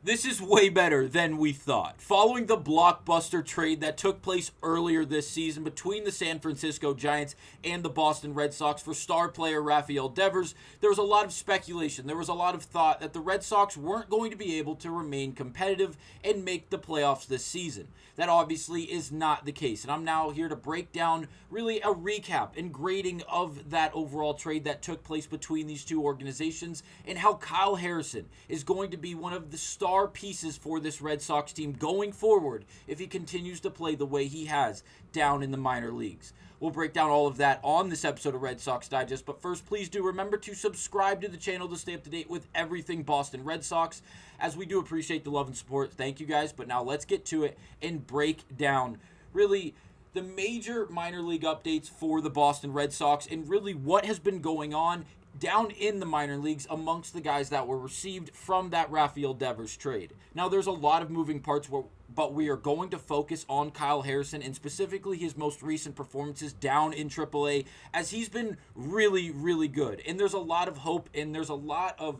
This is way better than we thought. Following the Blockbuster trade that took place earlier this season between the San Francisco Giants and the Boston Red Sox for star player Rafael Devers, there was a lot of speculation. There was a lot of thought that the Red Sox weren't going to be able to remain competitive and make the playoffs this season. That obviously is not the case, and I'm now here to break down really a recap and grading of that overall trade that took place between these two organizations and how Kyle Harrison is going to be one of the star pieces for this Red Sox team going forward if he continues to play the way he has down in the minor leagues. We'll break down all of that on this episode of Red Sox Digest, but first, please do remember to subscribe to the channel to stay up to date with everything Boston Red Sox, as we do appreciate the love and support. Thank you guys, but now let's get to it and break down really the major minor league updates for the Boston Red Sox and really what has been going on down in the minor leagues amongst the guys that were received from that Rafael Devers trade. Now, there's a lot of moving parts, but we are going to focus on Kyle Harrison and specifically his most recent performances down in AAA, as he's been really, really good. And there's a lot of hope and there's a lot of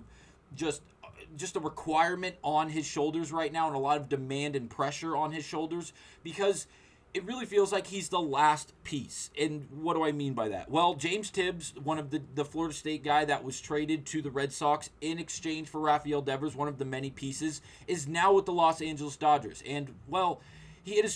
just a requirement on his shoulders right now and a lot of demand and pressure on his shoulders because it really feels like he's the last piece. And what do I mean by that? Well, James Tibbs, one of the Florida State guy that was traded to the Red Sox in exchange for Rafael Devers, one of the many pieces, is now with the Los Angeles Dodgers. And, well, he hit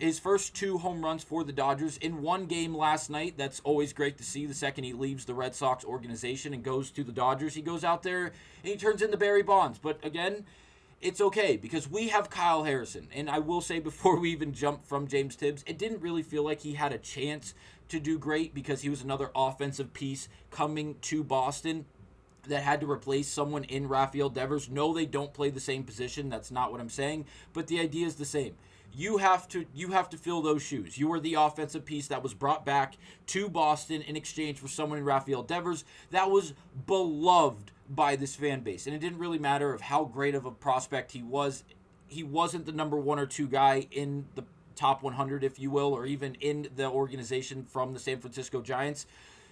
his first 2 home runs for the Dodgers in one game last night. That's always great to see. The second he leaves the Red Sox organization and goes to the Dodgers, he goes out there and he turns into Barry Bonds. But, again, it's okay because we have Kyle Harrison. And I will say before we even jump from James Tibbs, it didn't really feel like he had a chance to do great because he was another offensive piece coming to Boston that had to replace someone in Rafael Devers. No, they don't play the same position. That's not what I'm saying. But the idea is the same. You have to fill those shoes. You are the offensive piece that was brought back to Boston in exchange for someone in Rafael Devers that was beloved by this fan base. And it didn't really matter of how great of a prospect he was. He wasn't the number 1 or 2 guy in the top 100, if you will, or even in the organization from the San Francisco Giants.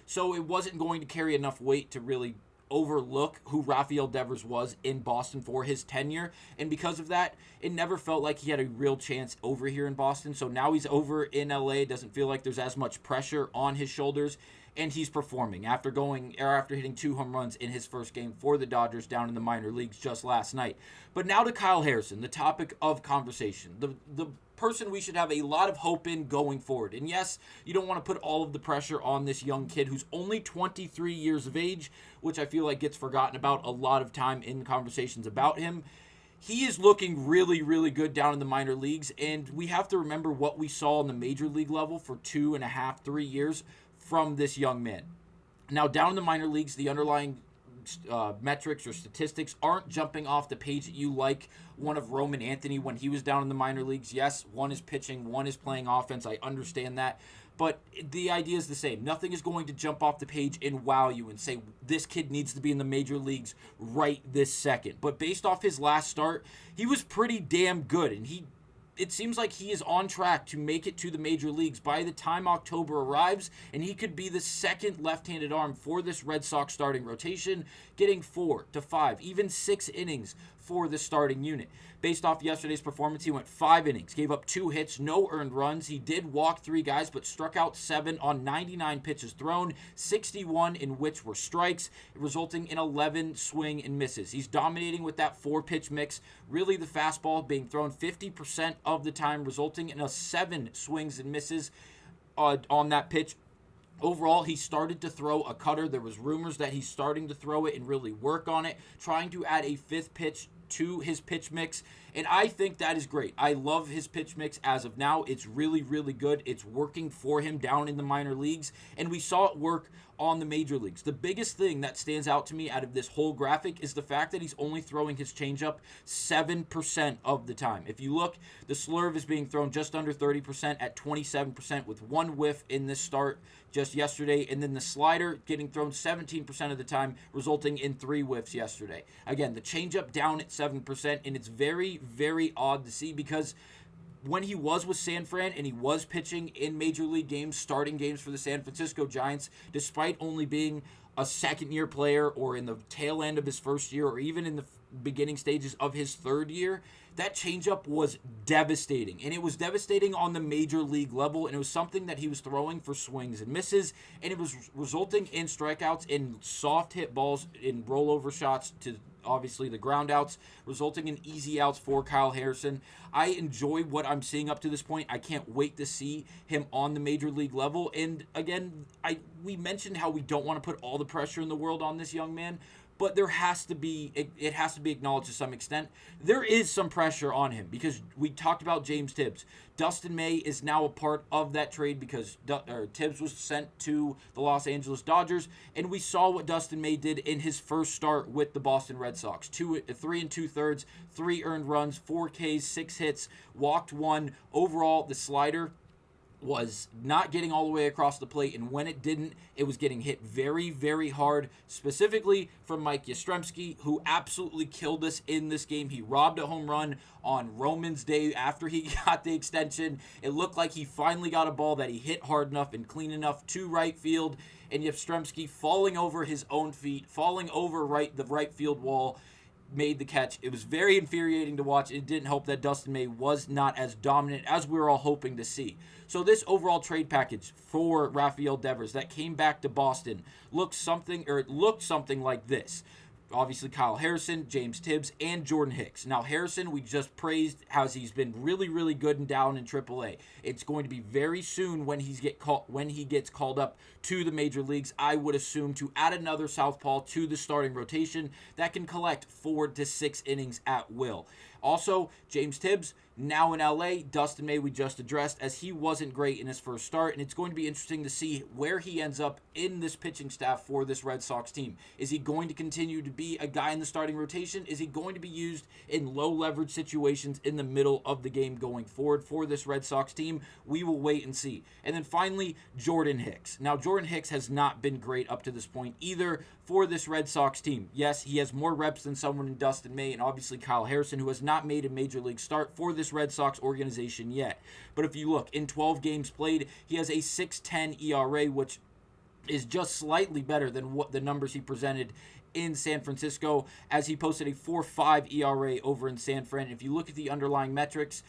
So it wasn't going to carry enough weight to really overlook who Rafael Devers was in Boston for his tenure, and because of that, it never felt like he had a real chance over here in Boston. So now he's over in LA, doesn't feel like there's as much pressure on his shoulders, and he's performing after hitting 2 home runs in his first game for the Dodgers down in the minor leagues just last night. But now to Kyle Harrison, the topic of conversation, the person we should have a lot of hope in going forward. And yes, you don't want to put all of the pressure on this young kid who's only 23 years of age, which I feel like gets forgotten about a lot of time in conversations about him. He is looking really, really good down in the minor leagues, and we have to remember what we saw on the major league level for 2.5, 3 years from this young man. Now, down in the minor leagues, the underlying metrics or statistics aren't jumping off the page at you like one of Roman Anthony when he was down in the minor leagues. Yes, one is pitching, one is playing offense. I understand that. But the idea is the same. Nothing is going to jump off the page and wow you and say, this kid needs to be in the major leagues right this second. But based off his last start, he was pretty damn good. And it seems like he is on track to make it to the major leagues by the time October arrives, and he could be the second left-handed arm for this Red Sox starting rotation, getting 4 to 5, even 6 innings for the starting unit. Based off yesterday's performance, he went 5 innings, gave up 2 hits, no earned runs. He did walk 3 guys, but struck out 7 on 99 pitches thrown, 61 in which were strikes, resulting in 11 swing and misses. He's dominating with that 4-pitch mix, really the fastball being thrown 50% of the time, resulting in 7 swings and misses on that pitch. Overall, he started to throw a cutter. There was rumors that he's starting to throw it and really work on it, trying to add a 5th pitch to his pitch mix, and I think that is great. I love his pitch mix as of now. It's really, really good. It's working for him down in the minor leagues, and we saw it work on the major leagues. The biggest thing that stands out to me out of this whole graphic is the fact that he's only throwing his changeup 7% of the time. If you look, the slurve is being thrown just under 30% at 27% with 1 whiff in this start just yesterday, and then the slider getting thrown 17% of the time, resulting in 3 whiffs yesterday. Again, the changeup down at 7%, and it's very, very odd to see because when he was with San Fran and he was pitching in major league games, starting games for the San Francisco Giants, despite only being a second-year player or in the tail end of his first year or even in the beginning stages of his third year, that changeup was devastating. And it was devastating on the major league level, and it was something that he was throwing for swings and misses, and it was resulting in strikeouts, in soft hit balls, in rollover shots to obviously the ground outs, resulting in easy outs for Kyle Harrison. I enjoy what I'm seeing up to this point. I can't wait to see him on the major league level. And again, we mentioned how we don't want to put all the pressure in the world on this young man, but it has to be acknowledged to some extent. There is some pressure on him because we talked about James Tibbs. Dustin May is now a part of that trade because Tibbs was sent to the Los Angeles Dodgers, and we saw what Dustin May did in his first start with the Boston Red Sox. 3 2/3, 3 earned runs, 4 Ks, 6 hits, walked 1. Overall, the slider was not getting all the way across the plate, and when it didn't, it was getting hit very, very hard, specifically from Mike Yastrzemski, who absolutely killed us in this game. He robbed a home run on Roman's Day after he got the extension. It looked like he finally got a ball that he hit hard enough and clean enough to right field, and Yastrzemski falling over his own feet, falling over the right field wall, made the catch. It was very infuriating to watch. It didn't help that Dustin May was not as dominant as we were all hoping to see. So this overall trade package for Rafael Devers that came back to Boston looked something like this. Obviously, Kyle Harrison, James Tibbs, and Jordan Hicks. Now, Harrison, we just praised how he's been really, really good and down in AAA. It's going to be very soon when he gets called up to the major leagues, I would assume, to add another southpaw to the starting rotation that can collect 4 to 6 innings at will. Also, James Tibbs, now in LA, Dustin May we just addressed, as he wasn't great in his first start, and it's going to be interesting to see where he ends up in this pitching staff for this Red Sox team. Is he going to continue to be a guy in the starting rotation? Is he going to be used in low leverage situations in the middle of the game going forward for this Red Sox team? We will wait and see. And then finally, Jordan Hicks. Now, Jordan Hicks has not been great up to this point either for this Red Sox team. Yes, he has more reps than someone in Dustin May and obviously Kyle Harrison, who has not made a major league start for this Red Sox organization yet. But if you look, in 12 games played, he has a 6.10 ERA, which is just slightly better than what the numbers he presented in San Francisco, as he posted a 4.5 ERA over in San Fran. If you look at the underlying metrics,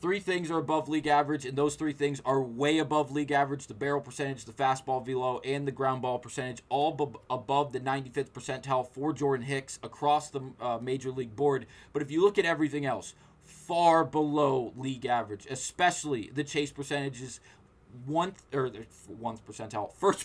3 things are above league average, and those 3 things are way above league average: the barrel percentage, the fastball velo, and the ground ball percentage, all above the 95th percentile for Jordan Hicks across the major league board. But if you look at everything else, far below league average, especially the chase percentages, first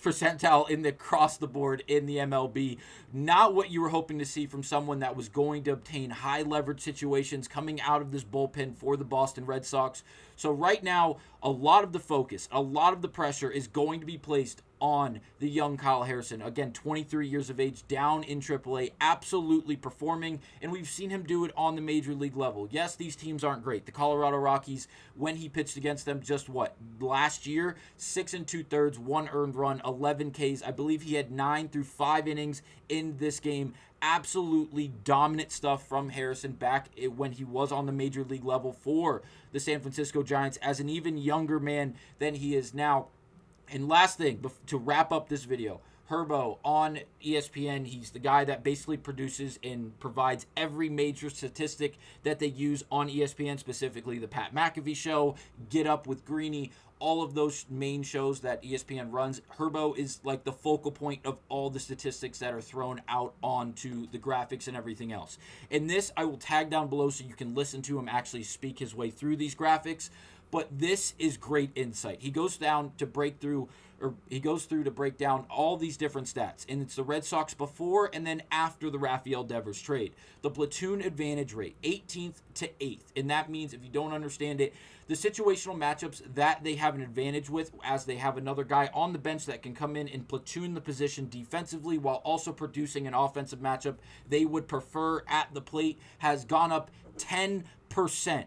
percentile in the across the board in the MLB. Not what you were hoping to see from someone that was going to obtain high leverage situations coming out of this bullpen for the Boston Red Sox. So right now, a lot of the focus, a lot of the pressure is going to be placed on the young Kyle Harrison. Again, 23 years of age, down in AAA, absolutely performing, and we've seen him do it on the major league level. Yes, these teams aren't great. The Colorado Rockies, when he pitched against them just last year, 6 2/3, 1 earned run, 11 Ks. I believe he had 9 through 5 innings in this game. Absolutely dominant stuff from Harrison back when he was on the major league level for the San Francisco Giants as an even younger man than he is now. And last thing, to wrap up this video, Herbo on ESPN, he's the guy that basically produces and provides every major statistic that they use on ESPN, specifically the Pat McAfee show, Get Up with Greeny, all of those main shows that ESPN runs. Herbo is like the focal point of all the statistics that are thrown out onto the graphics and everything else. And this I will tag down below so you can listen to him actually speak his way through these graphics. But this is great insight. He goes to break down all these different stats. And it's the Red Sox before and then after the Rafael Devers trade. The platoon advantage rate, 18th to 8th. And that means, if you don't understand it, the situational matchups that they have an advantage with, as they have another guy on the bench that can come in and platoon the position defensively while also producing an offensive matchup they would prefer at the plate, has gone up 10%.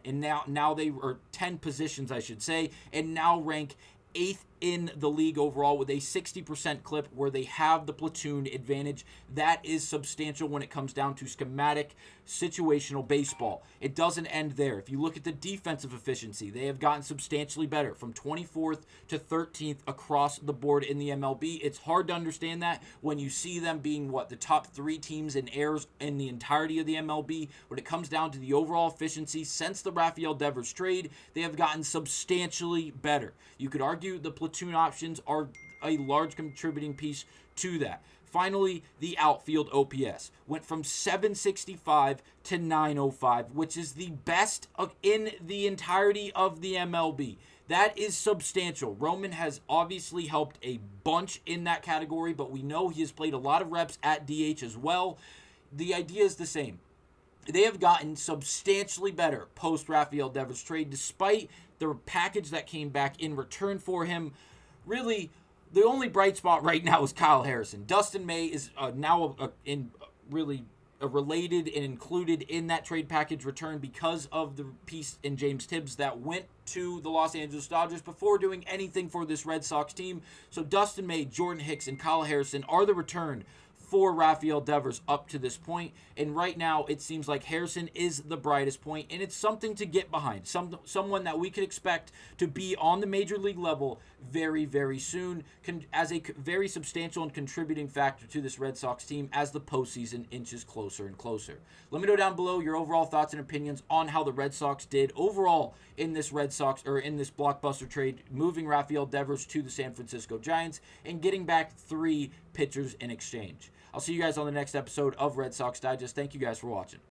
And now they are 10 positions, I should say, and now rank 8th in the league overall with a 60% clip where they have the platoon advantage. That is substantial when it comes down to schematic, situational baseball. It doesn't end there. If you look at the defensive efficiency, they have gotten substantially better from 24th to 13th across the board in the MLB. It's hard to understand that when you see them being the top 3 teams in errors in the entirety of the MLB. When it comes down to the overall efficiency since the Rafael Devers trade, they have gotten substantially better. You could argue the platoon options are a large contributing piece to that. Finally, the outfield OPS went from 765 to 905, which is the best in the entirety of the MLB. That is substantial. Roman has obviously helped a bunch in that category, but we know he has played a lot of reps at DH as well. The idea is the same. They have gotten substantially better post Rafael Devers trade, despite the package that came back in return for him. Really, the only bright spot right now is Kyle Harrison. Dustin May is now related and included in that trade package return because of the piece in James Tibbs that went to the Los Angeles Dodgers before doing anything for this Red Sox team. So Dustin May, Jordan Hicks, and Kyle Harrison are the return for Rafael Devers up to this point. And right now, it seems like Harrison is the brightest point, and it's something to get behind. Someone that we could expect to be on the major league level very, very soon, as a very substantial and contributing factor to this Red Sox team as the postseason inches closer and closer. Let me know down below your overall thoughts and opinions on how the Red Sox did overall in this blockbuster trade, moving Rafael Devers to the San Francisco Giants and getting back 3 pitchers in exchange. I'll see you guys on the next episode of Red Sox Digest. Thank you guys for watching.